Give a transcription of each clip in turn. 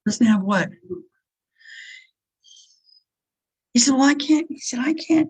Doesn't have what? He said, well, I can't. He said, I can't.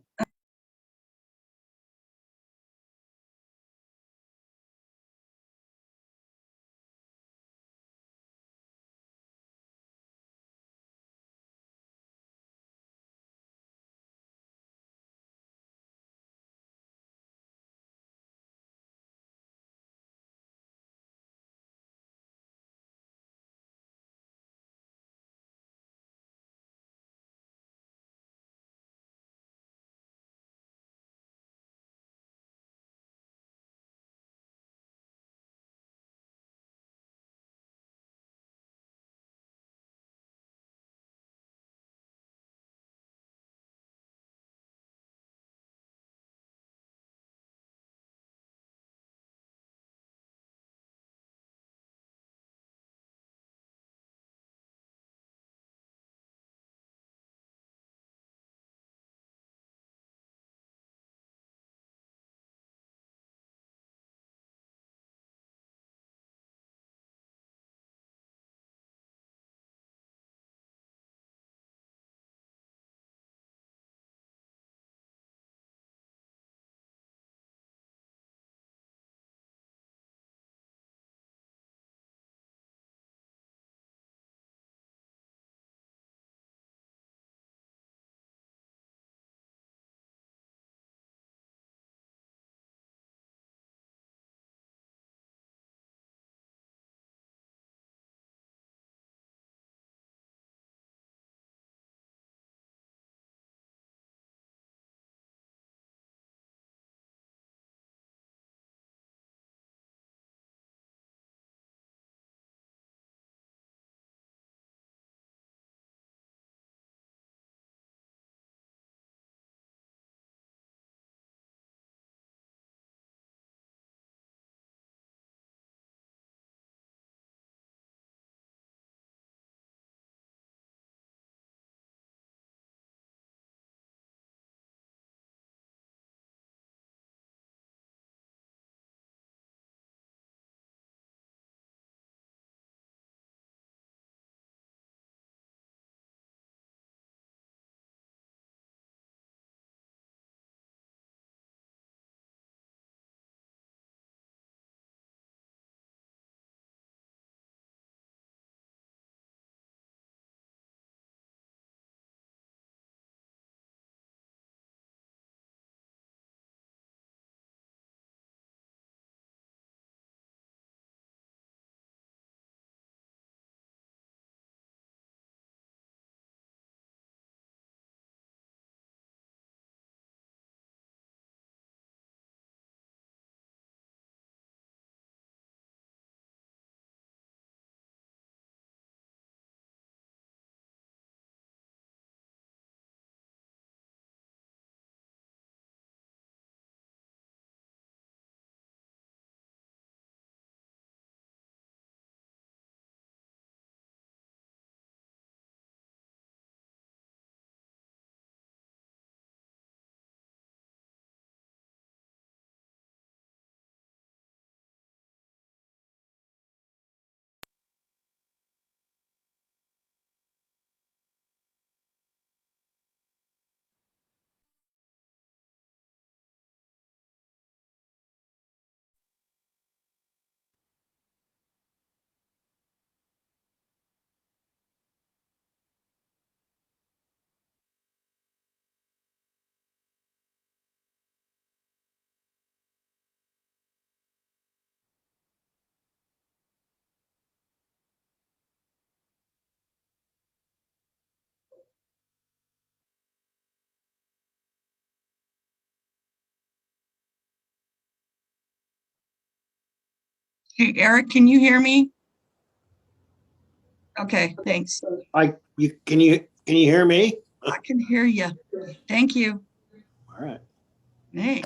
Hey, Eric, can you hear me? Okay, thanks. Can you hear me? I can hear you. Thank you. All right. Hey.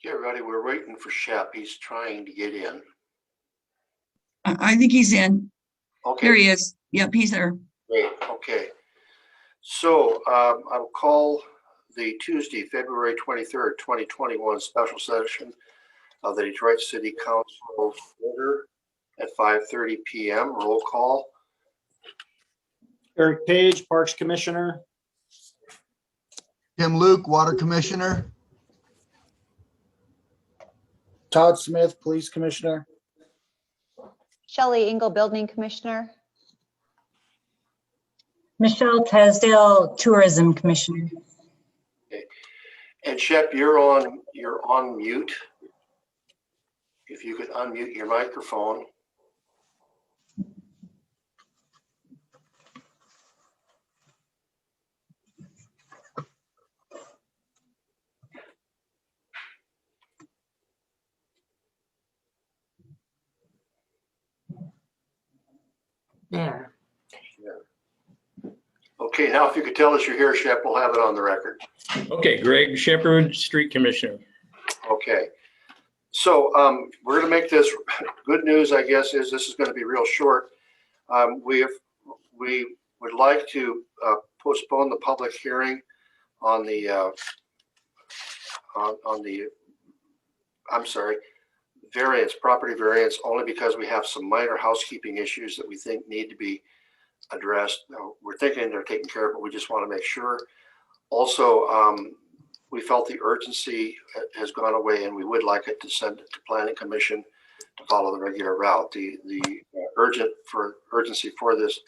Okay, everybody, we're waiting for Shep. He's trying to get in. I think he's in. There Okay, he is. Yep, he's there. great. Okay. So I will call the Tuesday, February 23rd, 2021 special session of the Detroit City Council order at 5:30 p.m. Roll call. Eric Page, Parks Commissioner. Tim Luke, Water Commissioner. Todd Smith, Police Commissioner. Shelley Engel, Building Commissioner. Michelle Tasdale, Tourism Commissioner. And Shep, you're on mute. If you could unmute your microphone. There. Okay, now if you could tell us you're here, Shep, we'll have it on the record. Okay, Greg Shepherd, Street Commissioner. Okay. So we're going to make this good news, I guess, is this is going to be real short. We would like to postpone the public hearing on the property variance, only because we have some minor housekeeping issues that we think need to be addressed. Now, we're thinking they're taken care of, but we just want to make sure. Also, we felt the urgency has gone away, and we would like it to send it to Planning Commission to follow the regular route. The urgency for this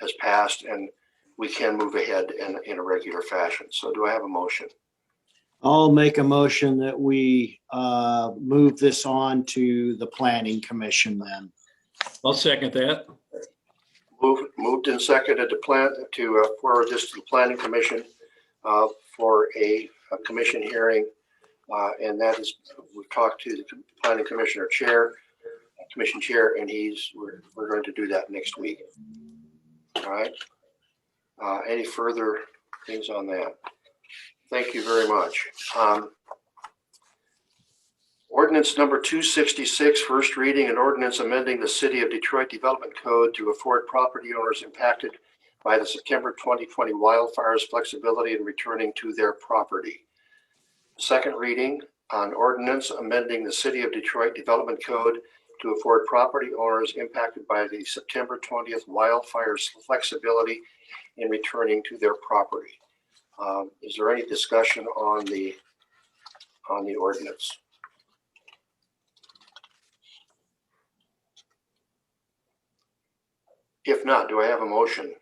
has passed, and we can move ahead in a regular fashion. So do I have a motion? I'll make a motion that we move this on to the Planning Commission then. I'll second that. Moved and seconded to forward this to the Planning Commission for a commission hearing. And that is, we've talked to the Planning Commission Chair, and we're going to do that next week. All right. Any further things on that? Thank you very much. Ordinance number 266, first reading, an ordinance amending the City of Detroit Development Code to afford property owners impacted by the September 2020 wildfires flexibility in returning to their property. Second reading on ordinance amending the City of Detroit Development Code to afford property owners impacted by the September 20th wildfires flexibility in returning to their property. Is there any discussion on the ordinance? If not, do I have a motion?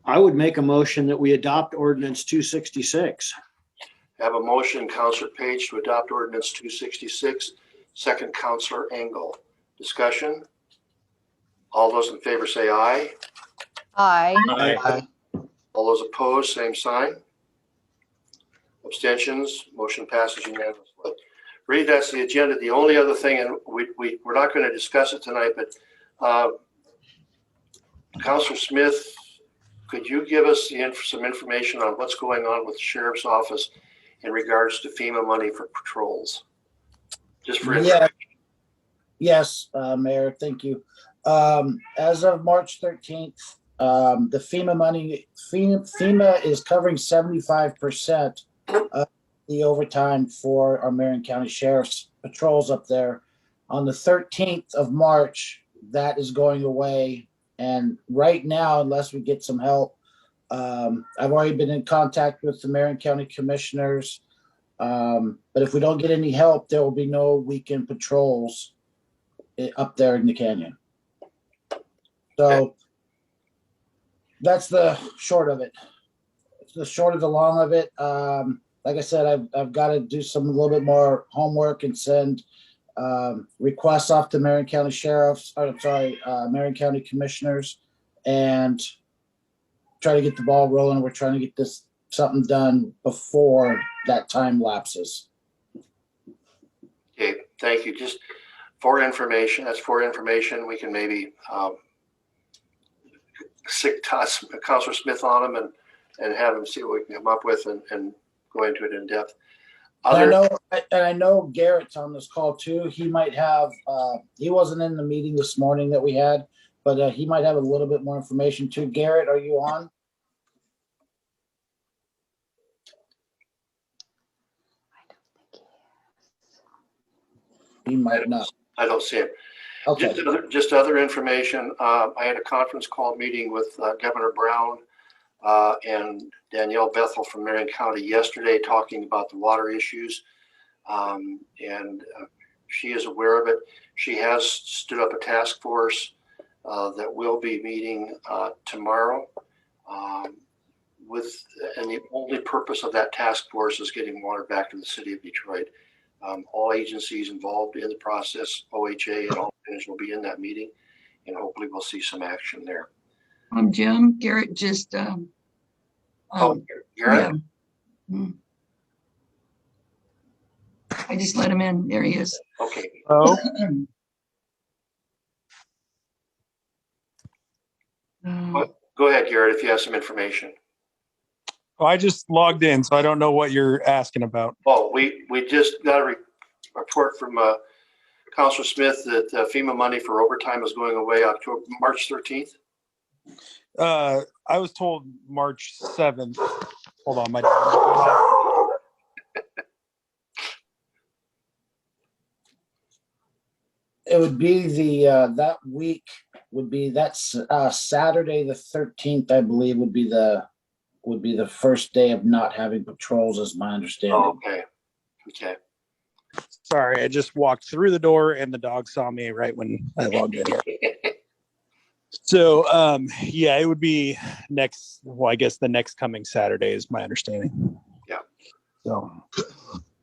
I would make a motion that we adopt ordinance 266. Have a motion, Councilor Page, to adopt ordinance 266. Second, Councilor Engel. Discussion? All those in favor say aye. Aye. Aye. All those opposed, same sign. Abstentions, motion passes unanimously. Read, that's the agenda. The only other thing, and we're not going to discuss it tonight, but Councilor Smith, could you give us some information on what's going on with the Sheriff's Office in regards to FEMA money for patrols? Just for information. Yes, Mayor, thank you. As of March 13th, the FEMA is covering 75% of the overtime for our Marion County Sheriff's patrols up there. On the 13th of March, that is going away. And right now, unless we get some help, I've already been in contact with the Marion County Commissioners. But if we don't get any help, there will be no weekend patrols up there in the canyon. So that's the short of it. It's the short of the long of it. Like I said, I've got to do a little bit more homework and send requests off to Marion County Marion County Commissioners, and try to get the ball rolling. We're trying to get something done before that time lapses. Okay, thank you. Just for information, we can maybe stick Councilor Smith on them and have him see what we can come up with and go into it in depth. And I know Garrett's on this call too. He might have, he wasn't in the meeting this morning that we had, but he might have a little bit more information too. Garrett, are you on? He might not. I don't see him. Okay. Just other information. I had a conference call meeting with Governor Brown and Danielle Bethel from Marion County yesterday, talking about the water issues. She is aware of it. She has stood up a task force that will be meeting tomorrow. And the only purpose of that task force is getting water back to the city of Detroit. All agencies involved in the process, OHA and all will be in that meeting, and hopefully we'll see some action there. Jim, Garrett just, Garrett? yeah. Mm. I just let him in. There he is. Okay. Oh, Go ahead, Garrett, if you have some information. well, I just logged in, so I don't know what you're asking about. Oh, we just got a report from Councilor Smith that FEMA money for overtime is going away March 13th. I was told March 7th. Hold on, my It would be that week would be Saturday the 13th, I believe, would be the first day of not having patrols, is my understanding. Oh, okay. Sorry, I just walked through the door and the dog saw me right when I logged in here. So, yeah, it would be I guess the next coming Saturday is my understanding. Yeah. So.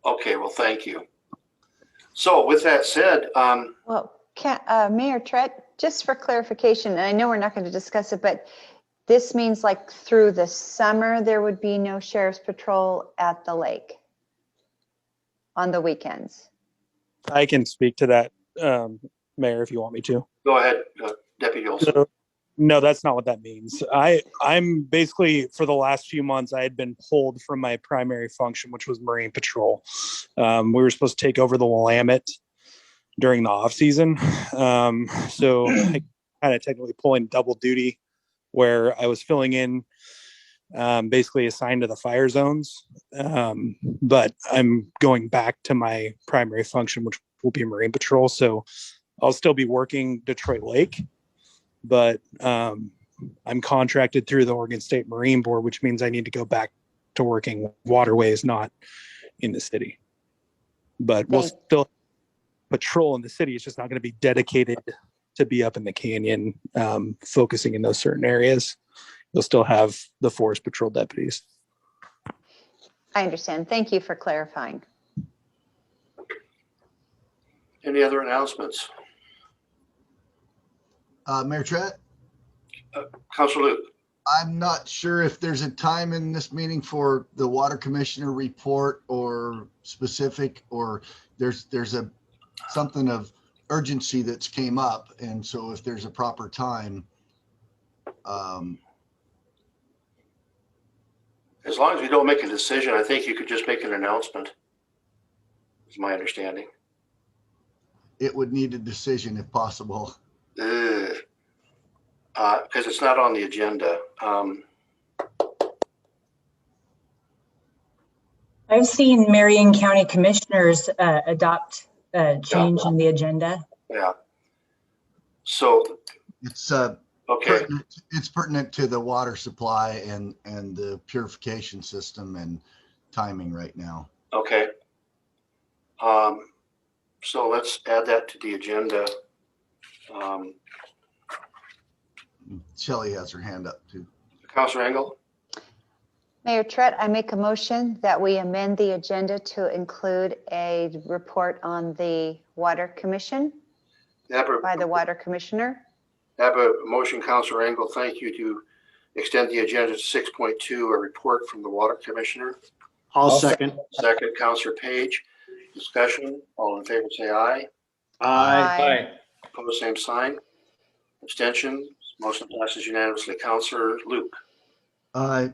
Okay, well, thank you. So with that said, Well, Mayor Trett, just for clarification, and I know we're not going to discuss it, but this means like through the summer, there would be no sheriff's patrol at the lake on the weekends. I can speak to that, Mayor, if you want me to. go ahead, Deputy Olson. So, no, that's not what that means. I'm basically, for the last few months, I had been pulled from my primary function, which was Marine Patrol. We were supposed to take over the Willamette during the off season. So I kind of technically pulling double duty where I was filling in, basically assigned to the fire zones. But I'm going back to my primary function, which will be Marine Patrol. So I'll still be working Detroit Lake, but I'm contracted through the Oregon State Marine Board, which means I need to go back to working waterways, not in the city. But we'll still patrol in the city. It's just not going to be dedicated to be up in the canyon, focusing in those certain areas. You'll still have the forest patrol deputies. I understand. Thank you for clarifying. Any other announcements? Mayor Trett, Councilor Luke. I'm not sure if there's a time in this meeting for the water commissioner report or specific, or there's something of urgency that's came up. And so if there's a proper time. As long as we don't make a decision, I think you could just make an announcement, is my understanding. It would need a decision if possible. Because it's not on the agenda. I've seen Marion County Commissioners adopt a change in the agenda. Yeah. So, It's okay. it's pertinent to the water supply and the purification system and timing right now. Okay. So let's add that to the agenda. Shelley has her hand up too. Councilor Engel, Mayor Trett, I make a motion that we amend the agenda to include a report on the Water Commission by the Water Commissioner. have a motion, Councilor Engel. Thank you, to extend the agenda to 6.2, a report from the Water Commissioner. I'll second. Second, Councilor Page. Discussion. All in favor, say aye. Aye. Aye. Opposed, same sign. Abstention. Motion passes unanimously. Councilor Luke.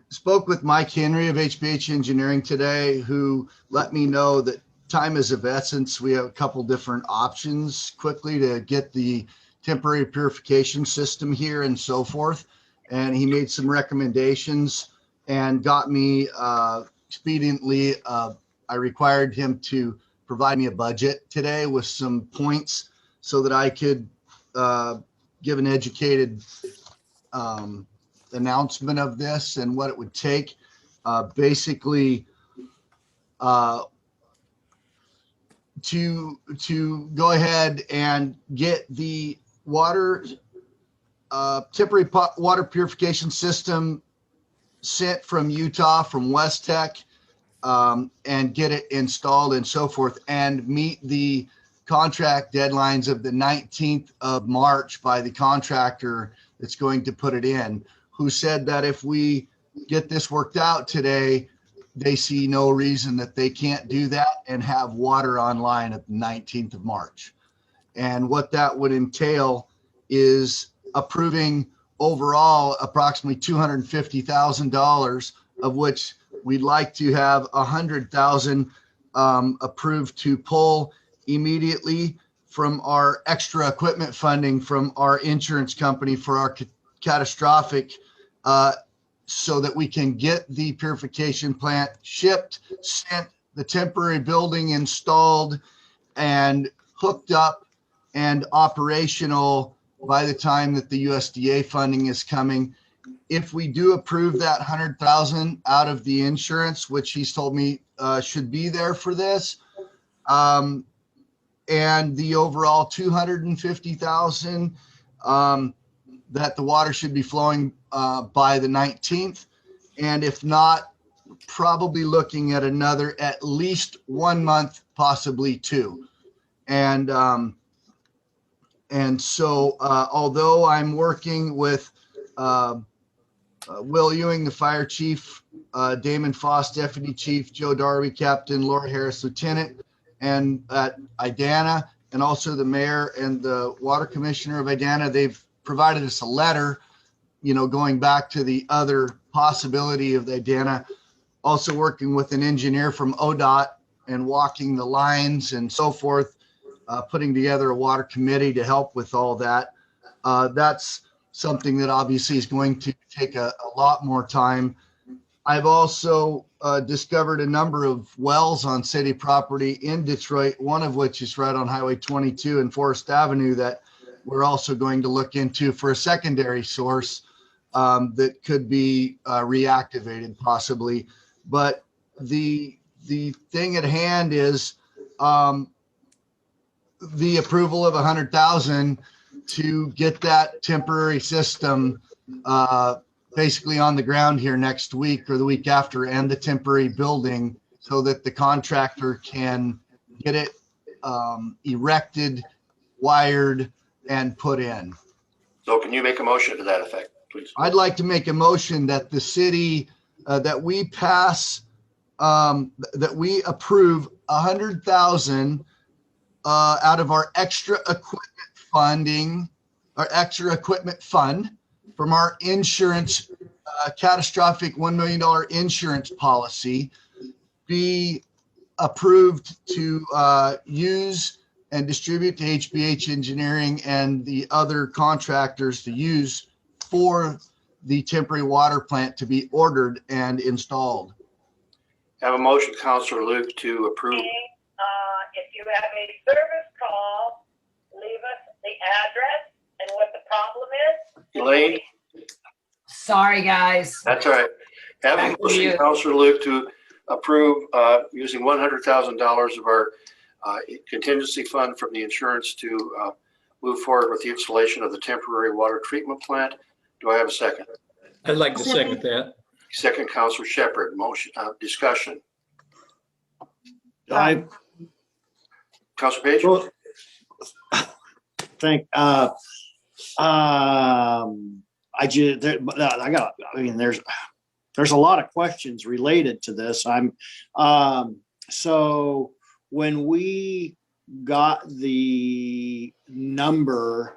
Spoke with Mike Henry of HBH Engineering today, who let me know that time is of essence. We have a couple different options quickly to get the temporary purification system here and so forth. And he made some recommendations and got me expediently. I required him to provide me a budget today with some points so that I could give an educated announcement of this and what it would take. Basically, to go ahead and get the temporary water purification system sent from Utah, from West Tech, and get it installed and so forth, and meet the contract deadlines of the 19th of March by the contractor that's going to put it in, who said that if we get this worked out today, they see no reason that they can't do that and have water online at the 19th of March. And what that would entail is approving overall approximately $250,000, of which we'd like to have $100,000 approved to pull immediately from our extra equipment funding from our insurance company for our catastrophic, so that we can get the purification plant shipped, sent, the temporary building installed and hooked up and operational by the time that the USDA funding is coming. If we do approve that 100,000 out of the insurance, which he's told me should be there for this, and the overall 250,000 that the water should be flowing by the 19th, and if not, probably looking at another at least 1 month, possibly 2. And so although I'm working with Will Ewing, the fire chief, Damon Foss, deputy chief, Joe Darby, captain, Laura Harris, lieutenant, and at IDANA, and also the mayor and the water commissioner of IDANA, they've provided us a letter, going back to the other possibility of the IDANA, also working with an engineer from ODOT and walking the lines and so forth, putting together a water committee to help with all that. That's something that obviously is going to take a lot more time. I've also discovered a number of wells on city property in Detroit, one of which is right on Highway 22 and Forest Avenue, that we're also going to look into for a secondary source that could be reactivated possibly. But the thing at hand is the approval of 100,000 to get that temporary system basically on the ground here next week or the week after, and the temporary building, so that the contractor can get it erected, wired, and put in. So can you make a motion to that effect, please? I'd like to make a motion that the city, that we pass, that we approve 100,000 out of our extra equipment funding, our extra equipment fund from our insurance, catastrophic $1 million insurance policy, be approved to use and distribute to HBH Engineering and the other contractors to use for the temporary water plant to be ordered and installed. Have a motion, Councilor Luke, to approve. If you have a service call, leave us the address and what the problem is. Elaine? Sorry, guys. That's all right. Have a Back to motion, you. Councilor Luke, to approve using $100,000 of our contingency fund from the insurance to move forward with the installation of the temporary water treatment plant. Do I have a second? I'd like to second that. Second, Councilor Shepherd. Motion, discussion. I Councilor Page? well, think, I just, there's a lot of questions related to this. So when we got the number,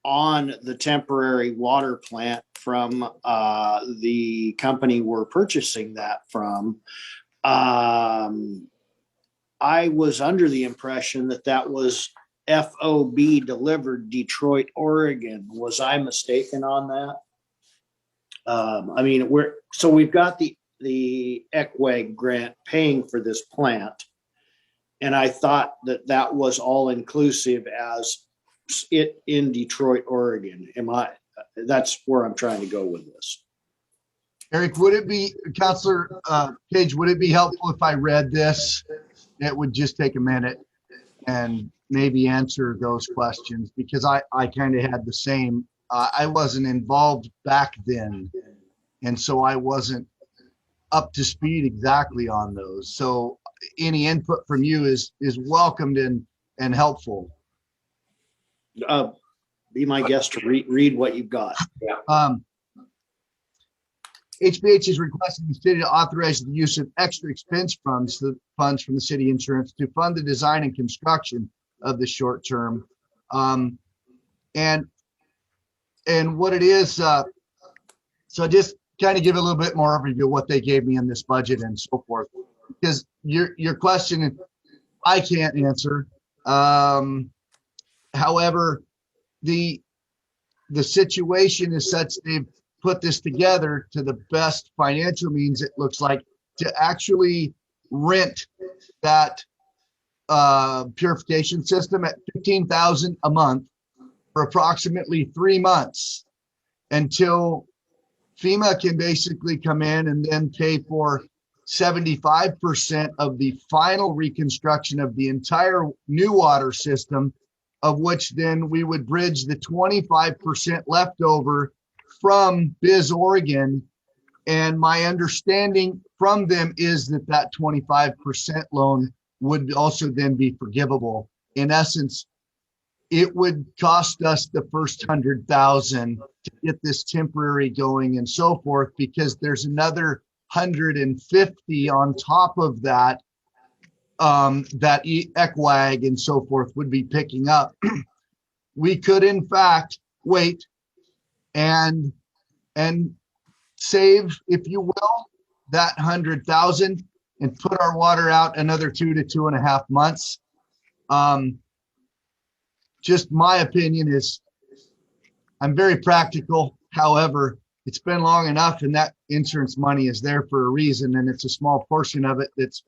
on the temporary water plant from the company we're purchasing that from. I was under the impression that that was FOB delivered Detroit, Oregon. Was I mistaken on that? I mean, we've got the ECWAG grant paying for this plant. And I thought that that was all inclusive as it in Detroit, Oregon. That's where I'm trying to go with this. Eric, would it be, Counselor Page, would it be helpful if I read this? It would just take a minute and maybe answer those questions, because I kind of had the same, I wasn't involved back then. And so I wasn't up to speed exactly on those. So any input from you is welcomed and helpful. Be my guest to read what you've got. HBH is requesting the city to authorize the use of extra expense funds from the city insurance to fund the design and construction of the short term. And what it is, so just kind of give a little bit more overview of what they gave me in this budget and so forth, because your question I can't answer. However, the situation is such they've put this together to the best financial means, it looks like, to actually rent that purification system at $15,000 a month for approximately 3 months until FEMA can basically come in and then pay for 75% of the final reconstruction of the entire new water system, of which then we would bridge the 25% left over from Biz Oregon. And my understanding from them is that that 25% loan would also then be forgivable. In essence, it would cost us the first $100,000 to get this temporary going and so forth, because there's another 150 on top of that, that ECWAG and so forth would be picking up. We could in fact wait and save, if you will, that 100,000 and put our water out another 2 to 2.5 months. Just my opinion is, I'm very practical. However, it's been long enough, and that insurance money is there for a reason, and it's a small portion of it that's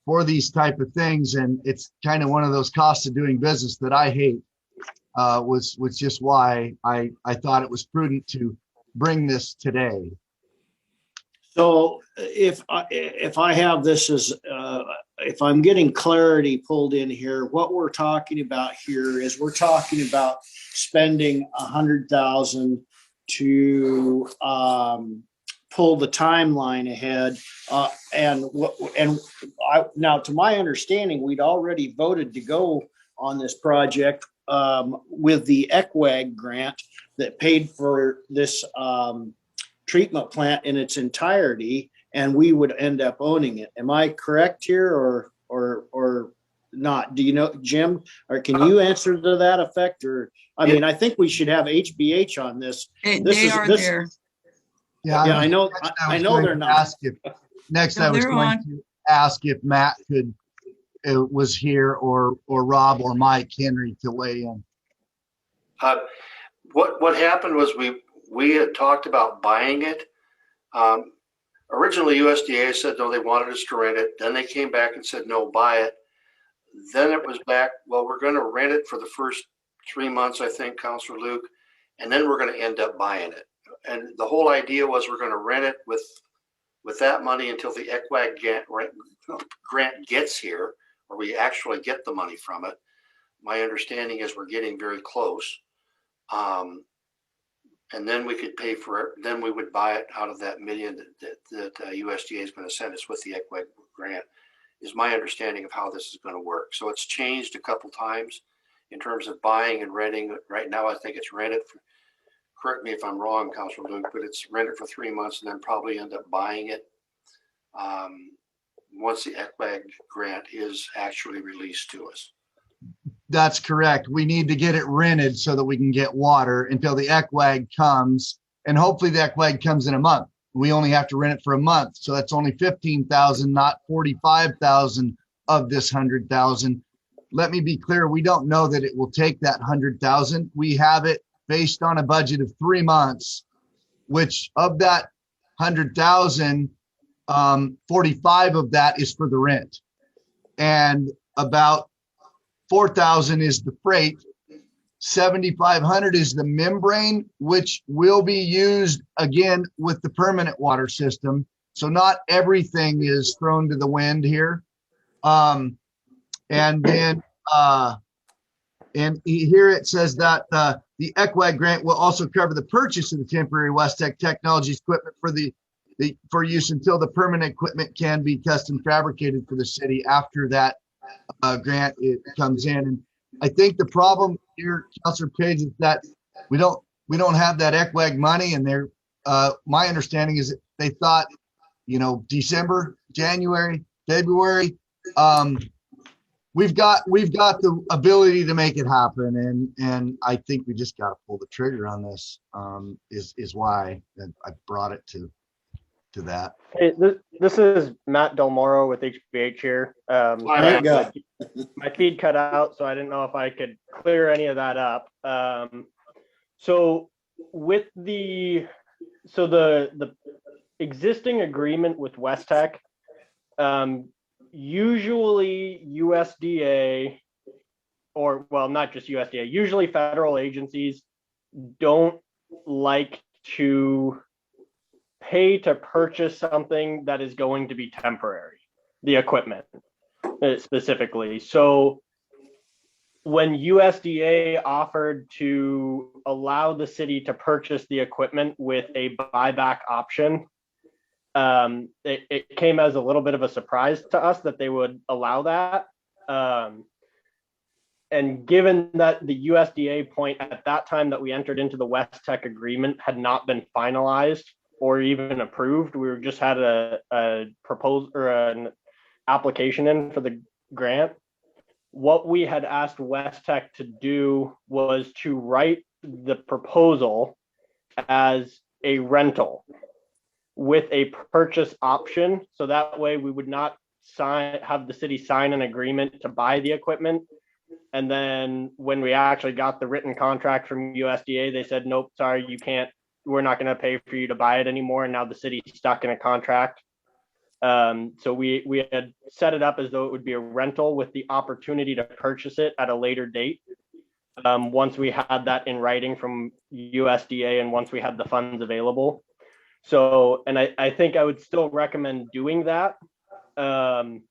for these type of things. And it's kind of one of those costs of doing business that I hate, was just why I thought it was prudent to bring this today. So if I have this as, if I'm getting clarity pulled in here, what we're talking about here is we're talking about spending 100,000 to pull the timeline ahead. Now, to my understanding, we'd already voted to go on this project with the ECWAG grant that paid for this treatment plant in its entirety, and we would end up owning it. Am I correct here or not? Do you know, Jim, or can you answer to that effect? Or, I mean, I think we should have HBH on this. They are there. Yeah, I know they're not. Next, No, I was they're going on. to ask if Matt was here, or Rob or Mike Henry to weigh in. What happened was we had talked about buying it. Originally, USDA said no, they wanted us to rent it. Then they came back and said no, buy it. Then it was back, well, we're going to rent it for the first 3 months, I think, Councilor Luke, and then we're going to end up buying it. And the whole idea was we're going to rent it with that money until the ECWAG grant gets here, or we actually get the money from it. My understanding is we're getting very close. And then we could pay for it. Then we would buy it out of that million that USDA is going to send us with the ECWAG grant, is my understanding of how this is going to work. So it's changed a couple times in terms of buying and renting. Right now, I think it's rented for, correct me if I'm wrong, Councilor Luke, but it's rented for 3 months and then probably end up buying it once the ECWAG grant is actually released to us. That's correct. We need to get it rented so that we can get water until the ECWAG comes. And hopefully the ECWAG comes in a month. We only have to rent it for a month. So that's only 15,000, not 45,000 of this 100,000. Let me be clear. We don't know that it will take that 100,000. We have it based on a budget of 3 months, which of that 100,000, 45 of that is for the rent. And about 4,000 is the freight. 7,500 is the membrane, which will be used again with the permanent water system. So not everything is thrown to the wind here. And then here it says that the ECWAG grant will also cover the purchase of the temporary Westech Technologies equipment for use until the permanent equipment can be custom fabricated for the city after that grant it comes in. And I think the problem here, Councilor Page, is that we don't have that ECWAG money, and they're my understanding is that they thought, December, January, February. We've got the ability to make it happen, and I think we just got to pull the trigger on this. Is why I brought it to that. Hey, this is Matt Del Moro with HBH here. My feed cut out, so I didn't know if I could clear any of that up. So with the existing agreement with Westech, usually USDA, or well, not just USDA, usually federal agencies don't like to pay to purchase something that is going to be temporary, the equipment specifically. So when USDA offered to allow the city to purchase the equipment with a buyback option, it came as a little bit of a surprise to us that they would allow that. And given that the USDA point at that time that we entered into the Westech agreement had not been finalized or even approved, we just had a proposal or an application in for the grant. What we had asked Westech to do was to write the proposal as a rental with a purchase option. So that way we would not have the city sign an agreement to buy the equipment. And then when we actually got the written contract from USDA, they said, nope, sorry, you can't, we're not going to pay for you to buy it anymore. And now the city's stuck in a contract. So we had set it up as though it would be a rental with the opportunity to purchase it at a later date. Once we had that in writing from USDA and once we had the funds available. So, and I think I would still recommend doing that. The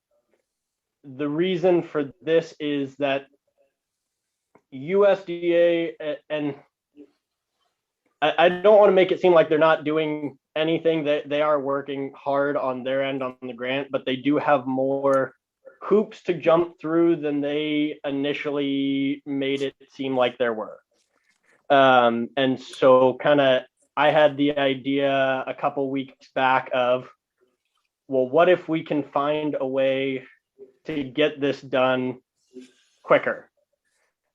reason for this is that USDA, and I don't want to make it seem like they're not doing anything. That they are working hard on their end on the grant, but they do have more hoops to jump through than they initially made it seem like there were. And so kind of I had the idea a couple weeks back of, well, what if we can find a way to get this done quicker?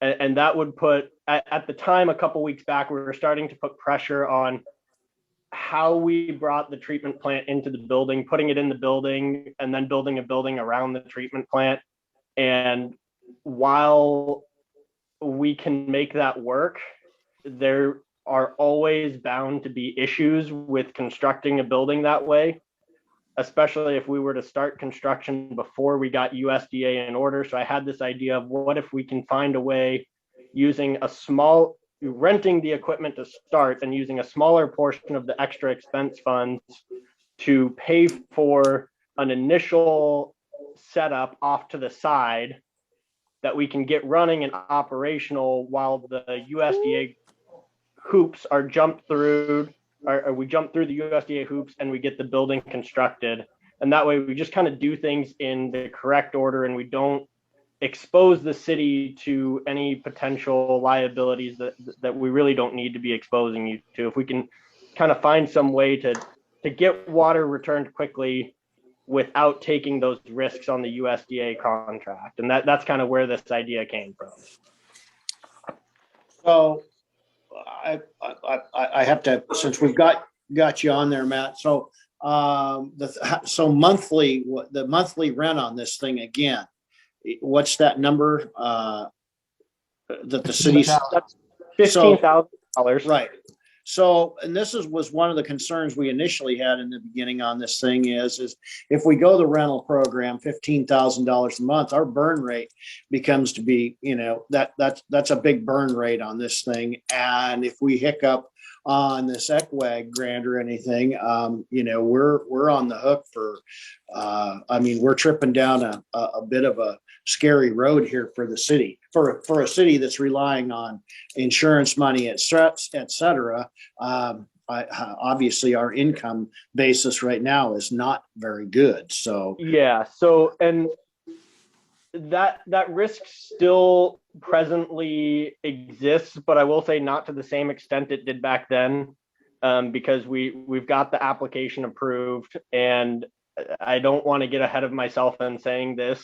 And that would put, at the time, a couple weeks back, we were starting to put pressure on how we brought the treatment plant into the building, putting it in the building, and then building a building around the treatment plant. And while we can make that work, there are always bound to be issues with constructing a building that way, especially if we were to start construction before we got USDA in order. So I had this idea of what if we can find a way using renting the equipment to start and using a smaller portion of the extra expense funds to pay for an initial setup off to the side that we can get running and operational while the USDA hoops are jumped through, or we jump through the USDA hoops and we get the building constructed. And that way we just kind of do things in the correct order and we don't expose the city to any potential liabilities that we really don't need to be exposing you to. If we can kind of find some way to get water returned quickly without taking those risks on the USDA contract. And that's kind of where this idea came from. So I have to, since we've got you on there, Matt. So so monthly, the monthly rent on this thing again, what's that number that the city's? That's $15,000. Right. So, and this was one of the concerns we initially had in the beginning on this thing is if we go the rental program, $15,000 a month, our burn rate becomes to be, that's a big burn rate on this thing. And if we hiccup on this ECWAG grant or anything, we're on the hook for, we're tripping down a bit of a scary road here for the city, for a city that's relying on insurance money, et cetera. Obviously our income basis right now is not very good. So yeah. So, and that risk still presently exists, but I will say not to the same extent it did back then, because we've got the application approved, and I don't want to get ahead of myself in saying this,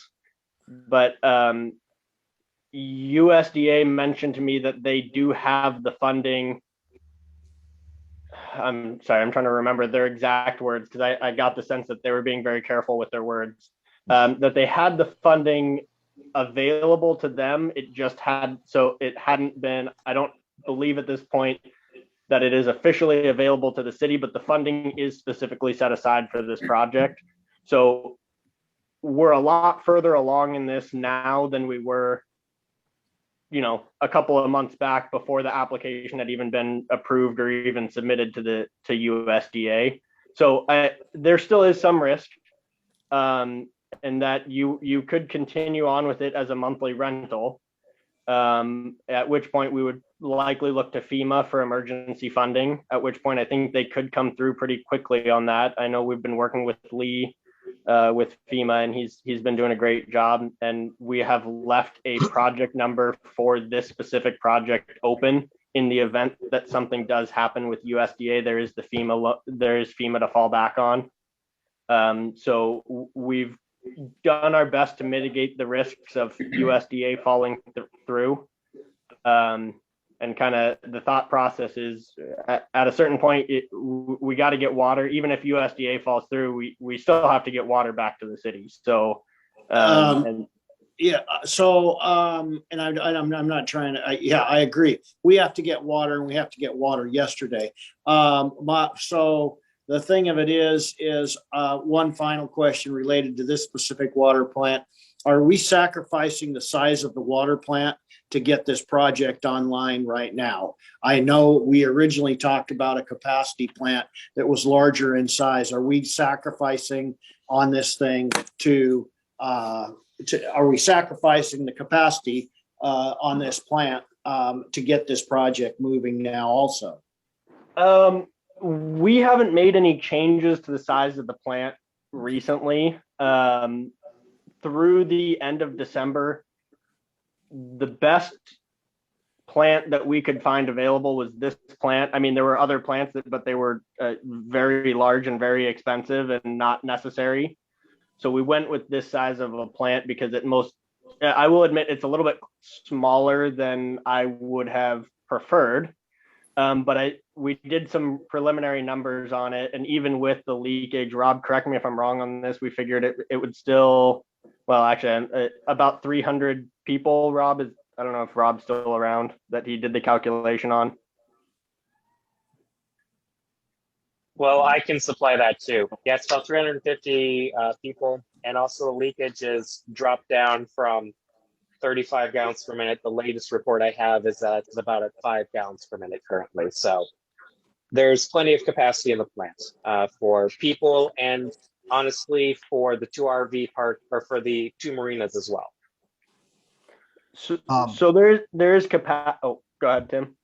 but USDA mentioned to me that they do have the funding. I'm sorry, I'm trying to remember their exact words because I got the sense that they were being very careful with their words. That they had the funding available to them. It hadn't been, I don't believe at this point that it is officially available to the city, but the funding is specifically set aside for this project. So we're a lot further along in this now than we were, a couple of months back before the application had even been approved or even submitted to USDA. So there still is some risk, and that you could continue on with it as a monthly rental, at which point we would likely look to FEMA for emergency funding, at which point I think they could come through pretty quickly on that. I know we've been working with Lee with FEMA, and he's been doing a great job, and we have left a project number for this specific project open. In the event that something does happen with USDA, there is FEMA to fall back on. So we've done our best to mitigate the risks of USDA falling through. And kind of the thought process is at a certain point, we got to get water. Even if USDA falls through, we still have to get water back to the city. So, yeah. So, and I'm not trying to, I agree. We have to get water, and we have to get water yesterday. So the thing of it is one final question related to this specific water plant. Are we sacrificing the size of the water plant to get this project online right now? I know we originally talked about a capacity plant that was larger in size. Are we sacrificing on this thing are we sacrificing the capacity on this plant to get this project moving now also? We haven't made any changes to the size of the plant recently. Through the end of December, the best plant that we could find available was this plant. I mean, there were other plants, but they were very large and very expensive and not necessary. So we went with this size of a plant because I will admit it's a little bit smaller than I would have preferred. But we did some preliminary numbers on it, and even with the leakage, Rob, correct me if I'm wrong on this, we figured it would still, well, actually, about 300 people. I don't know if Rob's still around, that he did the calculation on. Well, I can supply that too. Yeah, it's about 350 people, and also the leakage is dropped down from 35 gallons per minute. The latest report I have is that it's about at 5 gallons per minute currently. So there's plenty of capacity in the plant for people, and honestly for the 2 RV park, or for the 2 marinas as well. So there is capacity. Oh, go ahead, Tim.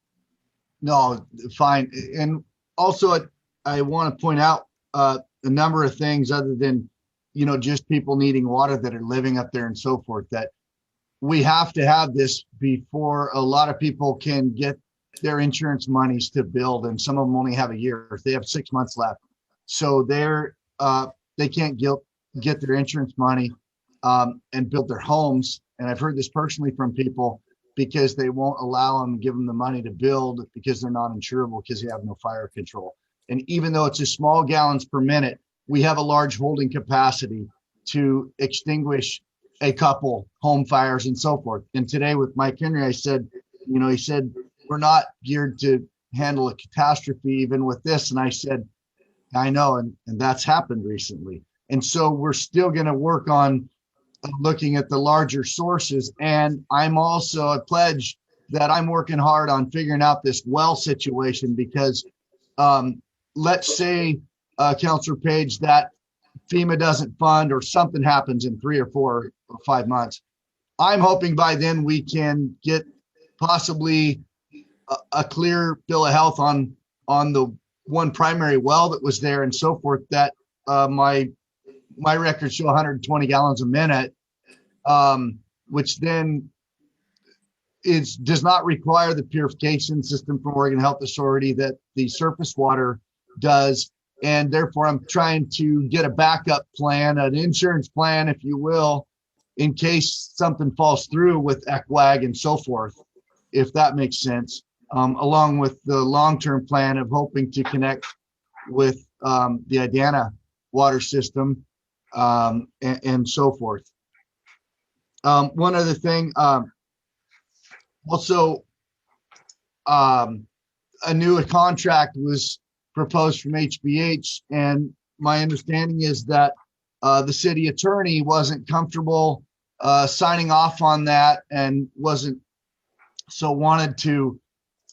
No, fine. And also I want to point out a number of things other than, just people needing water that are living up there and so forth, that we have to have this before a lot of people can get their insurance monies to build, and some of them only have a year. They have 6 months left. So they can't get their insurance money and build their homes. And I've heard this personally from people because they won't allow them, give them the money to build because they're not insurable because they have no fire control. And even though it's a small gallons per minute, we have a large holding capacity to extinguish a couple home fires and so forth. And today with Mike Henry, I said, you know, he said, we're not geared to handle a catastrophe even with this. And I said, I know, and that's happened recently. And so we're still going to work on looking at the larger sources. And I'm also a pledge that I'm working hard on figuring out this well situation because let's say, Councilor Page, that FEMA doesn't fund or something happens in 3 or 4 or 5 months. I'm hoping by then we can get possibly a clear bill of health on the one primary well that was there and so forth, that my records show 120 gallons a minute, which then does not require the purification system from Oregon Health Authority that the surface water does. And therefore I'm trying to get a backup plan, an insurance plan, if you will, in case something falls through with ECWAG and so forth, if that makes sense, along with the long-term plan of hoping to connect with the Idana water system and so forth. One other thing, also a new contract was proposed from HBH, and my understanding is that the city attorney wasn't comfortable signing off on that and wanted to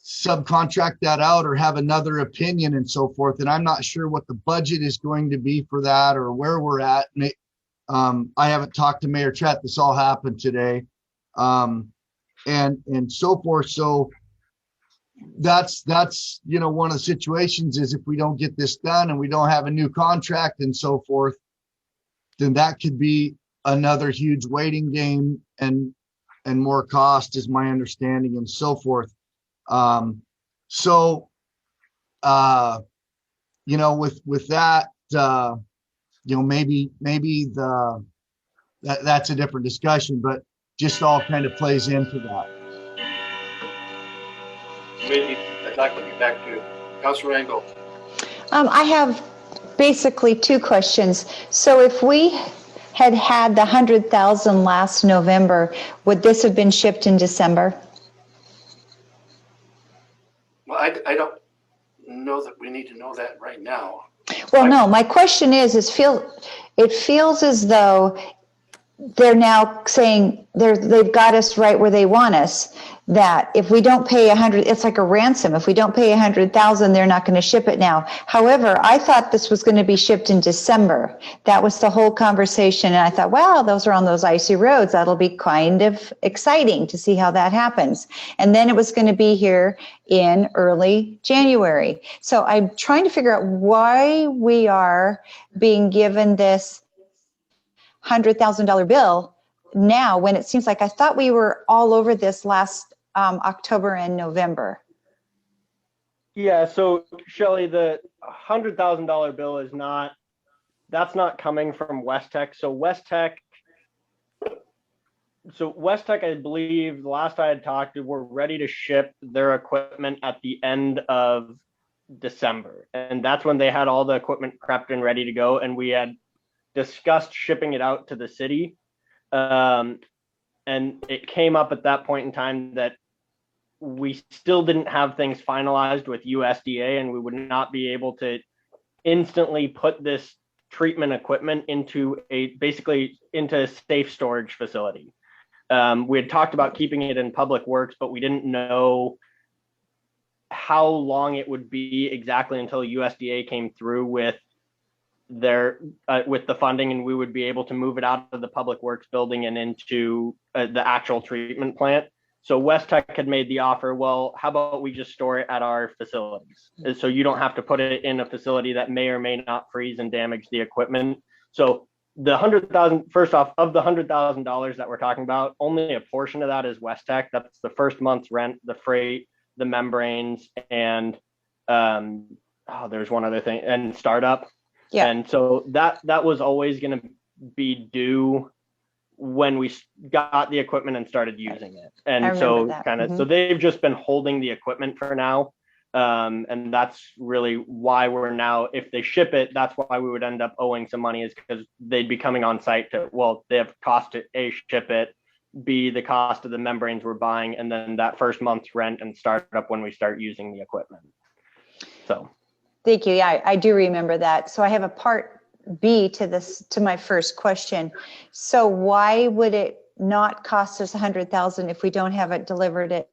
subcontract that out or have another opinion and so forth. And I'm not sure what the budget is going to be for that or where we're at. I haven't talked to Mayor Trett. This all happened today, and so forth. So that's you know, one of the situations is if we don't get this done and we don't have a new contract and so forth, then that could be another huge waiting game and more cost is my understanding and so forth. You know, with that, you know, maybe that's a different discussion, but just all kind of plays into that. I'd like to get back to Councilor Engel. I have basically 2 questions. So if we had the 100,000 last November, would this have been shipped in December? Well, I don't know that we need to know that right now. Well, no, my question is it feels as though they're now saying they've got us right where they want us, that if we don't pay 100, it's like a ransom. If we don't pay 100,000, they're not going to ship it now. However, I thought this was going to be shipped in December. That was the whole conversation. And I thought, wow, those are on those icy roads. That'll be kind of exciting to see how that happens. And then it was going to be here in early January. So I'm trying to figure out why we are being given this $100,000 bill now when it seems like I thought we were all over this last October and November. Yeah, so Shelley, the $100,000 bill that's not coming from West Tech. So West Tech, I believe the last I had talked, were ready to ship their equipment at the end of December. And that's when they had all the equipment prepped and ready to go. And we had discussed shipping it out to the city. And it came up at that point in time that we still didn't have things finalized with USDA, and we would not be able to instantly put this treatment equipment into a safe storage facility. We had talked about keeping it in Public Works, but we didn't know how long it would be exactly until USDA came through with with the funding, and we would be able to move it out of the Public Works building and into the actual treatment plant. So West Tech had made the offer, well, how about we just store it at our facilities? So you don't have to put it in a facility that may or may not freeze and damage the equipment. So the 100,000, first off, of the $100,000 that we're talking about, only a portion of that is West Tech. That's the first month's rent, the freight, the membranes, and there's one other thing, and startup. Yeah. And so that was always going to be due when we got the equipment and started using it. I And remember so that. so they've just been holding the equipment for now. And that's really why we're now, if they ship it, that's why we would end up owing some money, is because they'd be coming on site to, well, they have cost to A, ship it, B, the cost of the membranes we're buying, and then that first month's rent and start up when we start using the equipment. So. Thank you. Yeah, I do remember that. So I have a part B to this, to my first question. So why would it not cost us $100,000 if we don't have it delivered it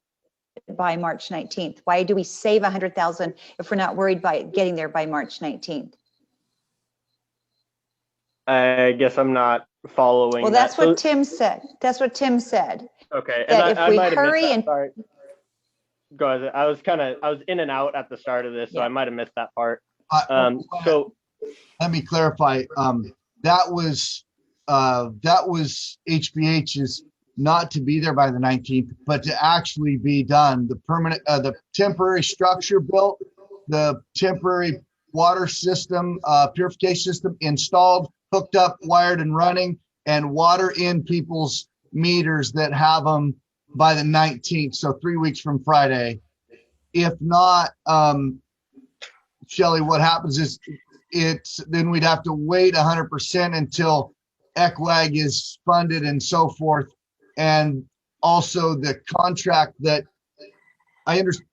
by March 19th? Why do we save $100,000 if we're not worried by getting there by March 19th? I guess I'm not following. Well, that's what Tim said. That's what Tim said. Okay. That And if we might have hurry missed and that. Sorry. Go ahead. I was in and out at the start of this, so I might have missed that part. So let me clarify. That was HBH's not to be there by the 19th, but to actually be done. The permanent, the temporary structure built, the temporary water system, purification system installed, hooked up, wired and running, and water in people's meters that have them by the 19th. So 3 weeks from Friday. If not, Shelley, what happens is then we'd have to wait 100% until ECWAG is funded and so forth. And also the contract that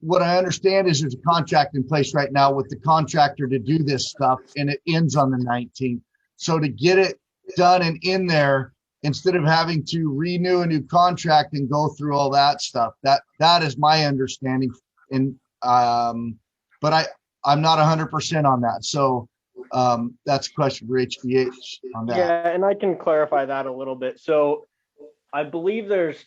what I understand is there's a contract in place right now with the contractor to do this stuff, and it ends on the 19th. So to get it done and in there, instead of having to renew a new contract and go through all that stuff, that is my understanding. And but I'm not 100% on that. So that's a question for HBH on that. yeah, and I can clarify that a little bit. So I believe there's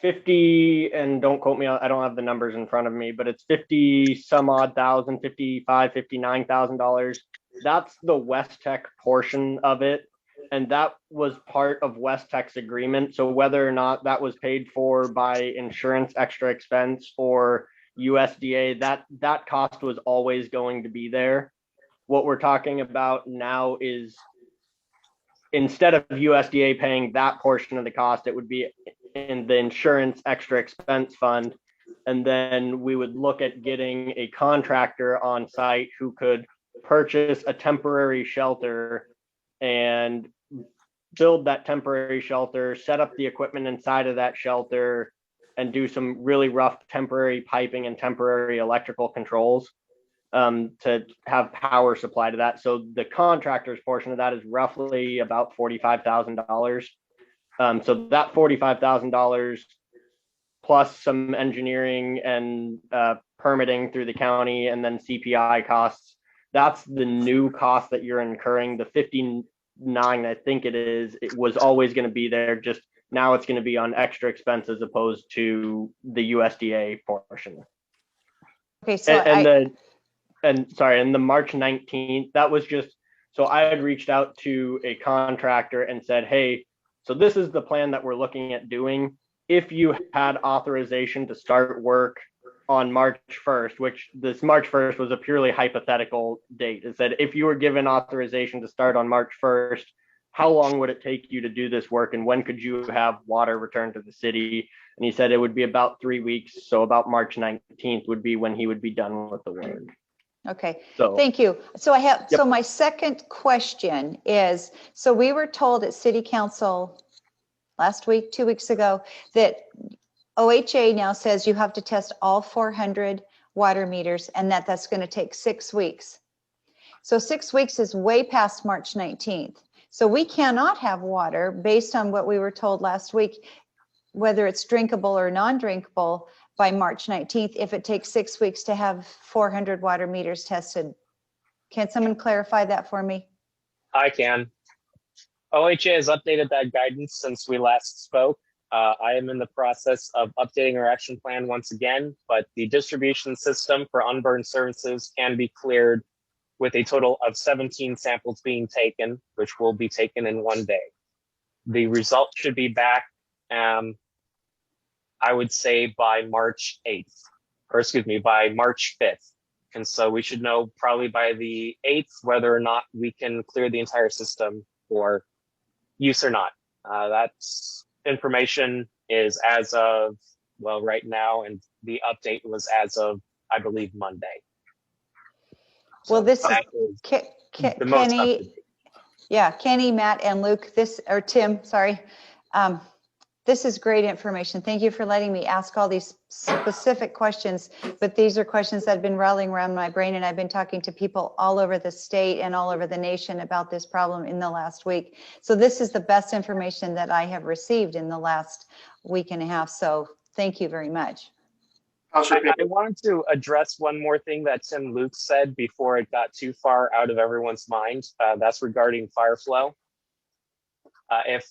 50, and don't quote me, I don't have the numbers in front of me, but it's 50 some odd thousand, $59,000. That's the West Tech portion of it. And that was part of West Tech's agreement. So whether or not that was paid for by insurance, extra expense, or USDA, that cost was always going to be there. What we're talking about now is, instead of USDA paying that portion of the cost, it would be in the insurance extra expense fund. And then we would look at getting a contractor on site who could purchase a temporary shelter and build that temporary shelter, set up the equipment inside of that shelter, and do some really rough temporary piping and temporary electrical controls to have power supply to that. So the contractor's portion of that is roughly about $45,000. So that $45,000 plus some engineering and permitting through the county, and then CPI costs, that's the new cost that you're incurring. The 59, I think it was always going to be there. Just now it's going to be on extra expense as opposed to the USDA portion. Okay, so and the March 19th, that was just, so I had reached out to a contractor and said, hey, so this is the plan that we're looking at doing. If you had authorization to start work on March 1st, which this March 1st was a purely hypothetical date, it said if you were given authorization to start on March 1st, how long would it take you to do this work, and when could you have water returned to the city? And he said it would be about 3 weeks. So about March 19th would be when he would be done with the work. Okay, So thank you. So so my second question is, so we were told at City Council last week, 2 weeks ago, that OHA now says you have to test all 400 water meters, and that's going to take 6 weeks. So 6 weeks is way past March 19th. So we cannot have water based on what we were told last week, whether it's drinkable or non-drinkable, by March 19th, if it takes 6 weeks to have 400 water meters tested. Can someone clarify that for me? I can. OHA has updated that guidance since we last spoke. I am in the process of updating our action plan once again, but the distribution system for unburned services can be cleared with a total of 17 samples being taken, which will be taken in 1 day. The results should be back, I would say by March 8th, or excuse me, by March 5th. And so we should know probably by the 8th whether or not we can clear the entire system for use or not. That's information is as of, well, right now, and the update was as of, I believe, Monday. Well, this is That is the most up to Kenny, date. yeah, Kenny, Matt, and Luke, or Tim, sorry. This is great information. Thank you for letting me ask all these specific questions, but these are questions that have been rattling around my brain, and I've been talking to people all over the state and all over the nation about this problem in the last week. So this is the best information that I have received in the last week and a half. So thank you very much. Counselor Page. I wanted to address one more thing that Tim Luke said before it got too far out of everyone's mind. That's regarding fire flow. If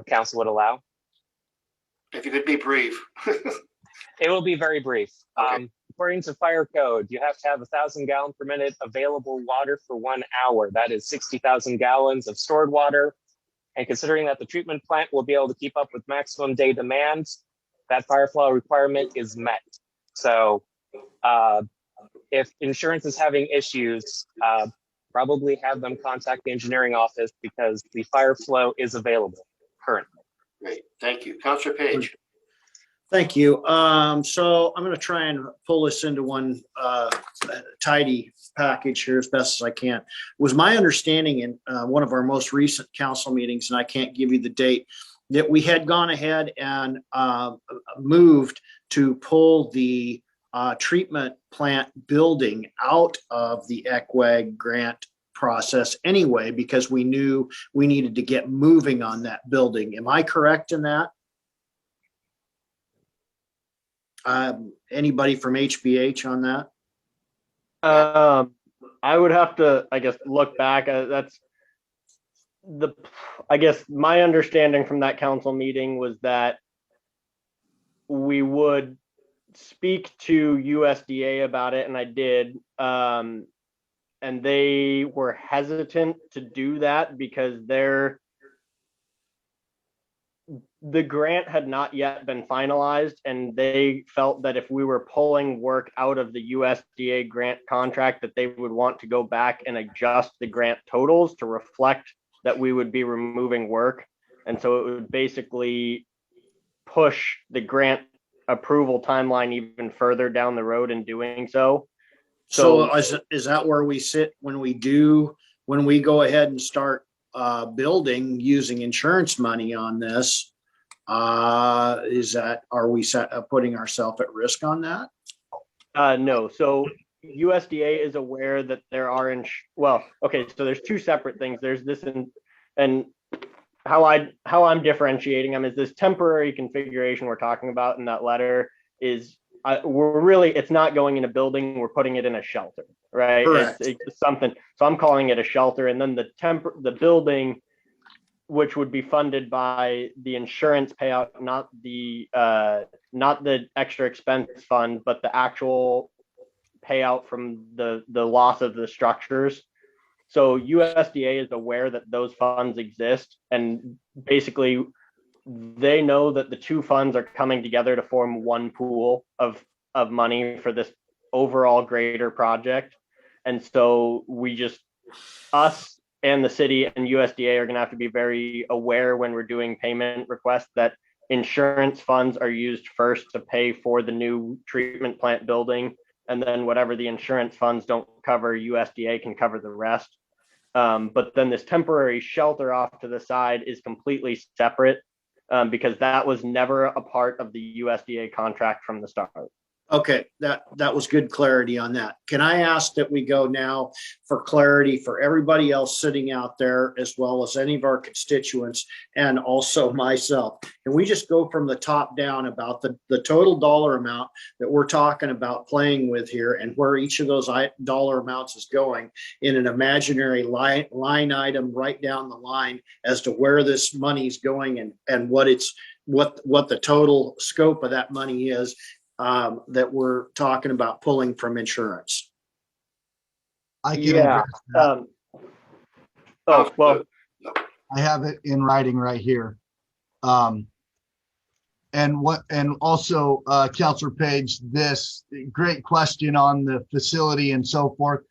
council would allow. If you could be brief. It will be very brief. Okay. According to fire code, you have to have 1,000 gallons per minute available water for 1 hour. That is 60,000 gallons of stored water. And considering that the treatment plant will be able to keep up with maximum day demand, that fire flow requirement is met. So if insurance is having issues, probably have them contact the engineering office because the fire flow is available currently. Great, thank you. Counselor Page. Thank you. So I'm going to try and pull this into one tidy package here as best as I can. It was my understanding in one of our most recent council meetings, and I can't give you the date, that we had gone ahead and moved to pull the treatment plant building out of the ECWAG grant process anyway, because we knew we needed to get moving on that building. Am I correct in that? Anybody from HBH on that? I would have to, I guess, look back. I guess my understanding from that council meeting was that we would speak to USDA about it, and I did. And they were hesitant to do that because the grant had not yet been finalized, and they felt that if we were pulling work out of the USDA grant contract, that they would want to go back and adjust the grant totals to reflect that we would be removing work. And so it would basically push the grant approval timeline even further down the road in doing so. So is that where we sit when we go ahead and start building using insurance money on this? Are we putting ourselves at risk on that? No. So USDA is aware that there are so there's two separate things. There's this and how I'm differentiating them is this temporary configuration we're talking about in that letter is it's not going in a building, we're putting it in a shelter, right? It's something. So I'm calling it a shelter, and then the building, which would be funded by the insurance payout, not the extra expense fund, but the actual payout from the loss of the structures. So USDA is aware that those funds exist, and basically they know that the two funds are coming together to form one pool of money for this overall greater project. And so us and the city and USDA are going to have to be very aware when we're doing payment requests that insurance funds are used first to pay for the new treatment plant building. And then whatever the insurance funds don't cover, USDA can cover the rest. But then this temporary shelter off to the side is completely separate. Because that was never a part of the USDA contract from the start. Okay, that was good clarity on that. Can I ask that we go now for clarity for everybody else sitting out there, as well as any of our constituents and also myself? Can we just go from the top down about the total dollar amount that we're talking about playing with here, and where each of those dollar amounts is going in an imaginary line item right down the line as to where this money's going and what the total scope of that money is, that we're talking about pulling from insurance? I can address that. I have it in writing right here. And also, Councilor Page, this great question on the facility and so forth.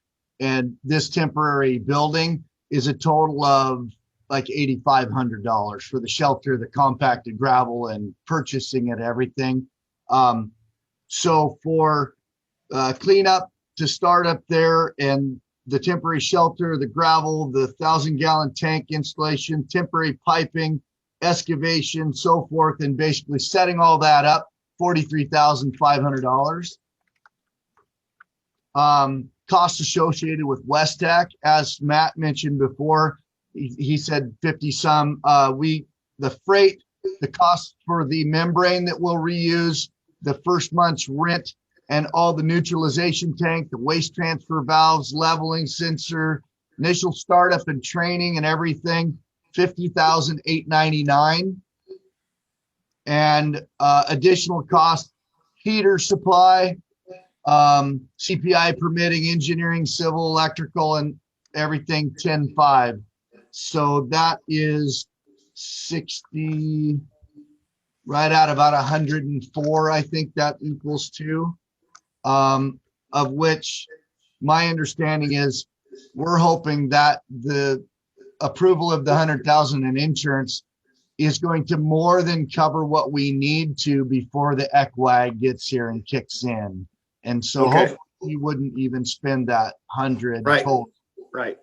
And this temporary building is a total of like $8,500 for the shelter, the compacted gravel and purchasing it, everything. So for cleanup to start up there and the temporary shelter, the gravel, the 1,000-gallon tank installation, temporary piping, excavation, so forth, and basically setting all that up, $43,500. Costs associated with West Tech, as Matt mentioned before, he said 50 some. The freight, the cost for the membrane that we'll reuse, the first month's rent, and all the neutralization tank, the waste transfer valves, leveling sensor, initial startup and training and everything, $50,899. And additional cost, heater supply, CPI permitting, engineering, civil, electrical, and everything, 10.5. So that is 60, right at about 104, I think that equals to, of which my understanding is we're hoping that the approval of the 100,000 in insurance is going to more than cover what we need to before the ECWAG gets here and kicks in. And so hopefully we wouldn't even spend that 100 total. Right.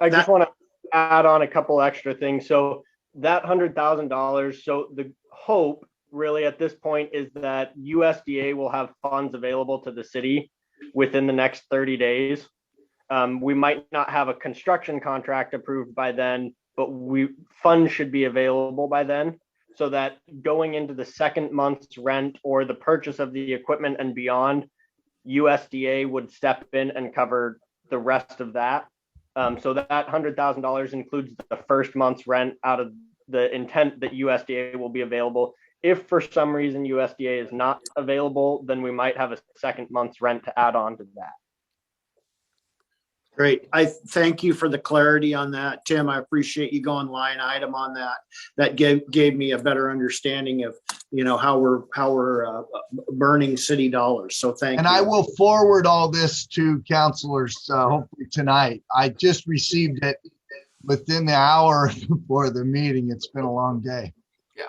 I just want to add on a couple extra things. So that $100,000, so the hope really at this point is that USDA will have funds available to the city within the next 30 days. We might not have a construction contract approved by then, but funds should be available by then, so that going into the second month's rent or the purchase of the equipment and beyond, USDA would step in and cover the rest of that. So that $100,000 includes the first month's rent out of the intent that USDA will be available. If for some reason USDA is not available, then we might have a second month's rent to add on to that. Great. I thank you for the clarity on that, Tim. I appreciate you going line item on that. That gave me a better understanding of, how we're burning city dollars. So thank you. And I will forward all this to councilors hopefully tonight. I just received it within the hour before the meeting. It's been a long day. Yeah.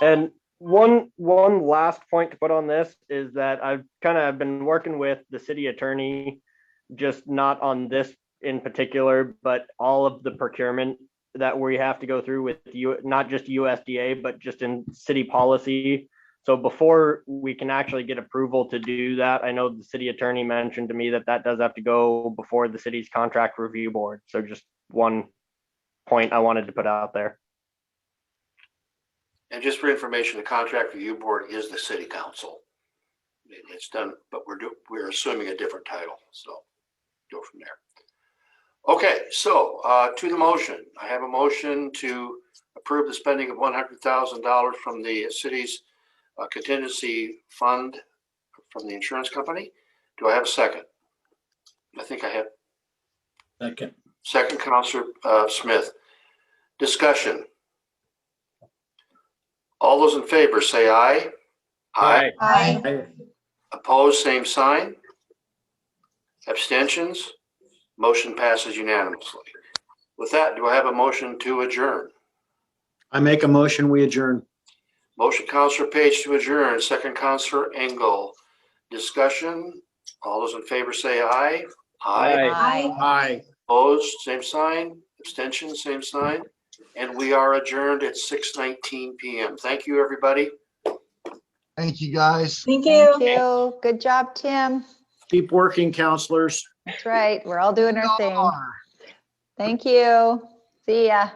And one last point to put on this is that I've been working with the city attorney, just not on this in particular, but all of the procurement that we have to go through with not just USDA, but just in city policy. So before we can actually get approval to do that, I know the city attorney mentioned to me that does have to go before the city's contract review board. So just one point I wanted to put out there. And just for information, the contract review board is the city council. It's done, but we're assuming a different title. So go from there. Okay, so to the motion, I have a motion to approve the spending of $100,000 from the city's contingency fund from the insurance company. Do I have a second? I think I have. Second. Second, Councilor Smith. Discussion. All those in favor say aye. Aye. Aye. Opposed, same sign. Abstentions? Motion passes unanimously. With that, do I have a motion to adjourn? I make a motion, we adjourn. Motion, Councilor Page, to adjourn. Second, Councilor Engel. Discussion. All those in favor say aye. Aye. Aye. Opposed, same sign. Abstention, same sign. And we are adjourned at 6:19 p.m. Thank you, everybody. Thank you, guys. Thank you. Thank you. Good job, Tim. Keep working, counselors. That's right. We're all doing our thing. Thank you. See ya.